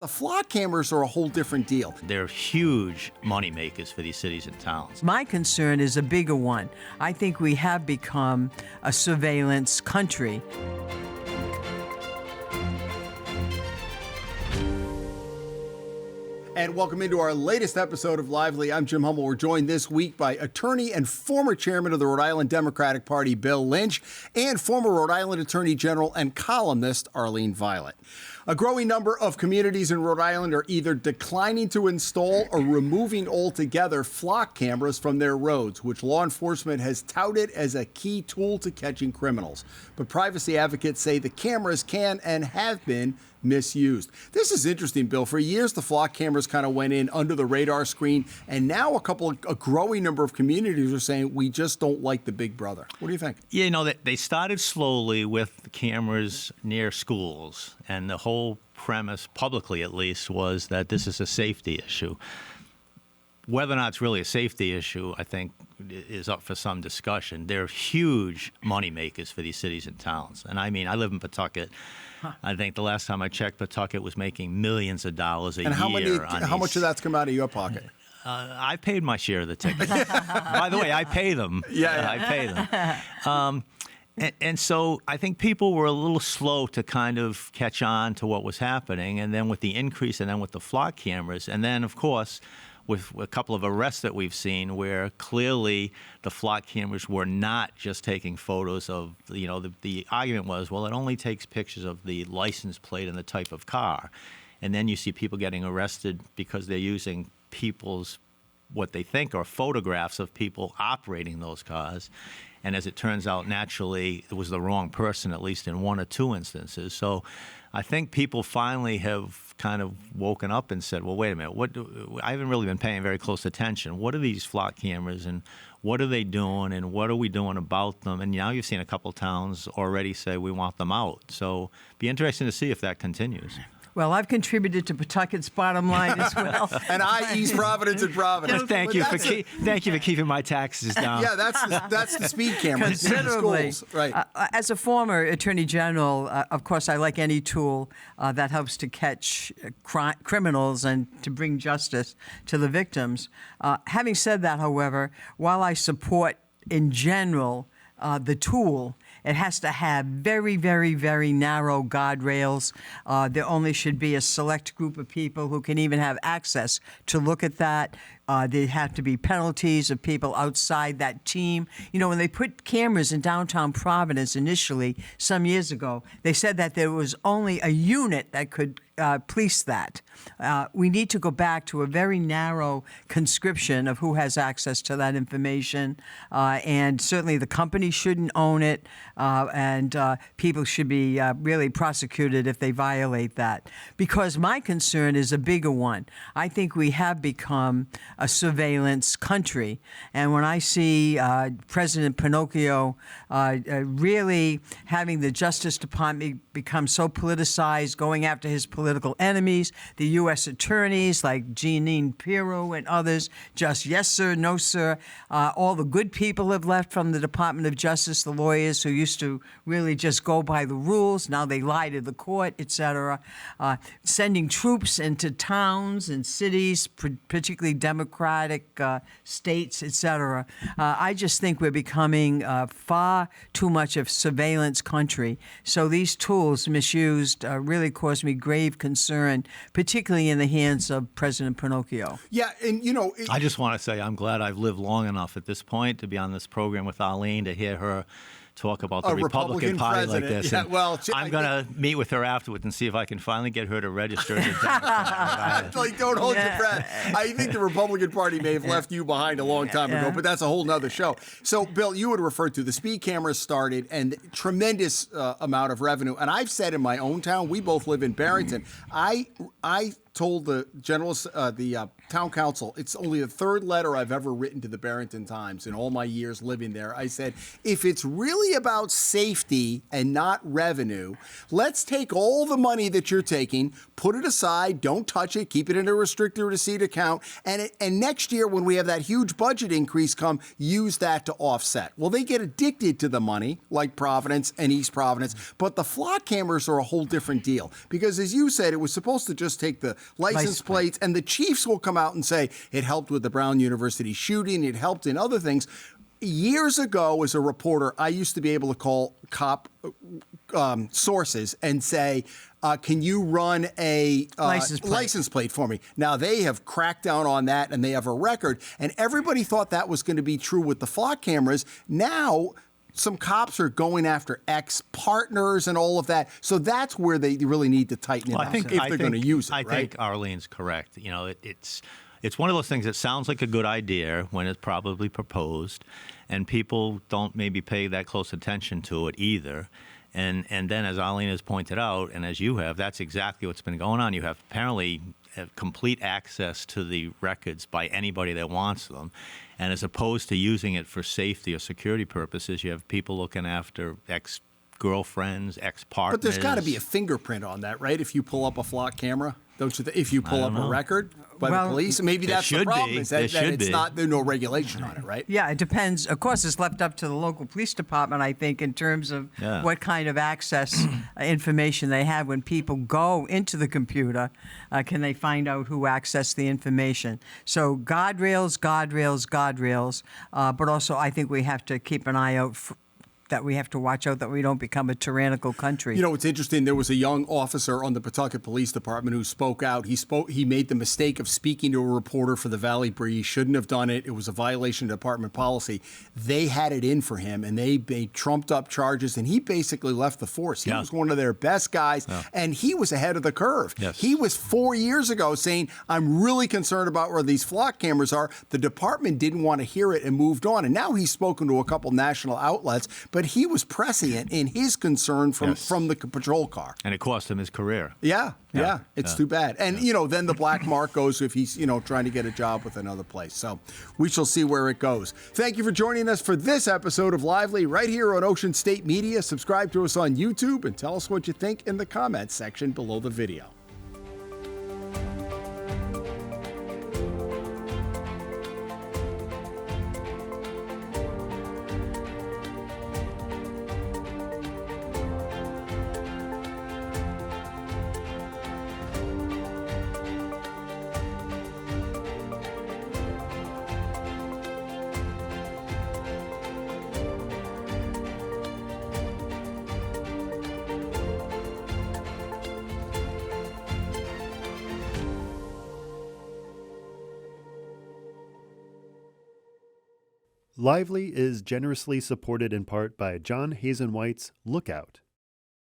The flock cameras are a whole different deal. They're huge money makers for these cities and towns. My concern is a bigger one. I think we have become a surveillance country. And welcome into our latest episode of Lively. I'm Jim Hummel. We're joined this week by attorney and former chairman of the Rhode Island Democratic Party, Bill Lynch, and former Rhode Island Attorney General and columnist, Arlene. A growing number of communities in Rhode Island are either declining to install or removing altogether flock cameras from their roads, which law enforcement has touted as a key tool to catching criminals. But privacy advocates say the cameras can and have been misused. This is interesting, Bill. For years, the flock cameras kind of went in under the radar screen, and now a growing number of communities are saying we just don't like the big brother. What do you think? Yeah, you know, they started slowly with the cameras near schools, and the whole premise, publicly at least, was that this is a safety issue. Whether or not it's really a safety issue, I think, is up for some discussion. They're huge money makers for these cities and towns. And I mean, I live in Pawtucket. I think the last time I checked, Pawtucket was making millions of dollars a year. And how much of that's come out of your pocket? I paid my share of the tickets. By the way, I pay them. Yeah. I pay them. And so I think people were a little slow to kind of catch on to what was happening. And then with the increase and then with the flock cameras, and then, of course, with a couple of arrests that we've seen where clearly the flock cameras were not just taking photos of, you know, the argument was, well, it only takes pictures of the license plate and the type of car. And then you see people getting arrested because they're using people's, what they think are photographs of people operating those cars. And as it turns out, naturally, it was the wrong person, at least in one or two instances. So I think people finally have kind of woken up and said, well, wait a minute, I haven't really been paying very close attention. What are these flock cameras and what are they doing and what are we doing about them? And now you've seen a couple towns already say we want them out. So be interesting to see if that continues. Well, I've contributed to Pawtucket's bottom line as well. And I East Providence and Providence. Thank you for keeping my taxes down. Yeah, that's the speed cameras in schools. Right. As a former Attorney General, of course, I like any tool that helps to catch criminals and to bring justice to the victims. Having said that, however, while I support in general the tool, it has to have very, very, very narrow guardrails. There only should be a select group of people who can even have access to look at that. There have to be penalties of people outside that team. You know, when they put cameras in downtown Providence initially, some years ago, they said that there was only a unit that could police that. We need to go back to a very narrow conscription of who has access to that information. And certainly the company shouldn't own it. And people should be really prosecuted if they violate that. Because my concern is a bigger one. I think we have become a surveillance country. And when I see President Pinocchio really having the Justice Department become so politicized, going after his political enemies, the U.S. attorneys like Jeanine Pirro and others, just yes, sir, no, sir. All the good people have left from the Department of Justice, the lawyers who used to really just go by the rules. Now they lie to the court, etc. Sending troops into towns and cities, particularly Democratic states, etc. I just think we're becoming far too much of surveillance country. So these tools misused really cause me grave concern, particularly in the hands of President Pinocchio. Yeah, and you know, I just want to say I'm glad I've lived long enough at this point to be on this program with Arlene, to hear her talk about the Republican Party like this. Yeah, well, I'm going to meet with her afterwards and see if I can finally get her to register as a Democrat. Like, don't hold your breath. I think the Republican Party may have left you behind a long time ago, but that's a whole nother show. So, Bill, you would refer to the speed cameras started and tremendous amount of revenue. And I've said in my own town, we both live in Barrington. I told the town council, it's only the third letter I've ever written to the Barrington Times in all my years living there. I said, if it's really really about safety and not revenue, let's take all the money that you're taking, put it aside, don't touch it, keep it in a restricted receipt account, and next year when we have that huge budget increase come, use that to offset. Well, they get addicted to the money, like Providence and East Providence, but the flock cameras are a whole different deal. Because as you said, it was supposed to just take the license plates, and the chiefs will come out and say, it helped with the Brown University shooting, it helped in other things. Years ago, as a reporter, I used to be able to call cop sources and say, can you run a license plate for me? Now, they have cracked down on that, and they have a record. And everybody thought that was going to be true with the flock cameras. Now, some cops are going after ex-partners and all of that. So that's where they really need to tighten it up if they're going to use it, I think Arlene's correct. You know, it's one of those things that sounds like a good idea when it's probably proposed, and people don't maybe pay that close attention to it either. And then, as Arlene has pointed out, and as you have, that's exactly what's been going on. You have apparently complete access to the records by anybody that wants them. And as opposed to using it for safety or security purposes, you have people looking after ex-girlfriends, ex-partners. But there's got to be a fingerprint on that, right? If you pull up a flock camera, don't you? If you pull up a record by the police, maybe that's the problem. Is that it's not, there's no regulation on it, right? Yeah, it depends. Of course, it's left up to the local police department, I think, in terms of what kind of access information they have when people go into the computer. Can they find out who accessed the information? So guardrails, guardrails, guardrails. But also, I think we have to keep an eye out that we have to watch out that we don't become a tyrannical country. You know, it's interesting. There was a young officer on the Pawtucket Police Department who spoke out. He made the mistake of speaking to a reporter for the Valley Bree. He shouldn't have done it. It was a violation of department policy. They had it in for him, and they trumped up charges, and he basically left the force. He was one of their best guys, and he was ahead of the curve. Yes. He was 4 years ago saying, I'm really concerned about where these flock cameras are. The department didn't want to hear it and moved on. And now he's spoken to a couple national outlets, but he was prescient in his concern from the patrol car. And it cost him his career. Yeah. It's too bad. And, then the black mark goes if he's, trying to get a job with another place. So we shall see where it goes. Thank you for joining us for this episode of Lively right here on Ocean State Media. Subscribe to us on YouTube and tell us what you think in the comments section below the video. Lively is generously supported in part by John Hazen White's Lookout.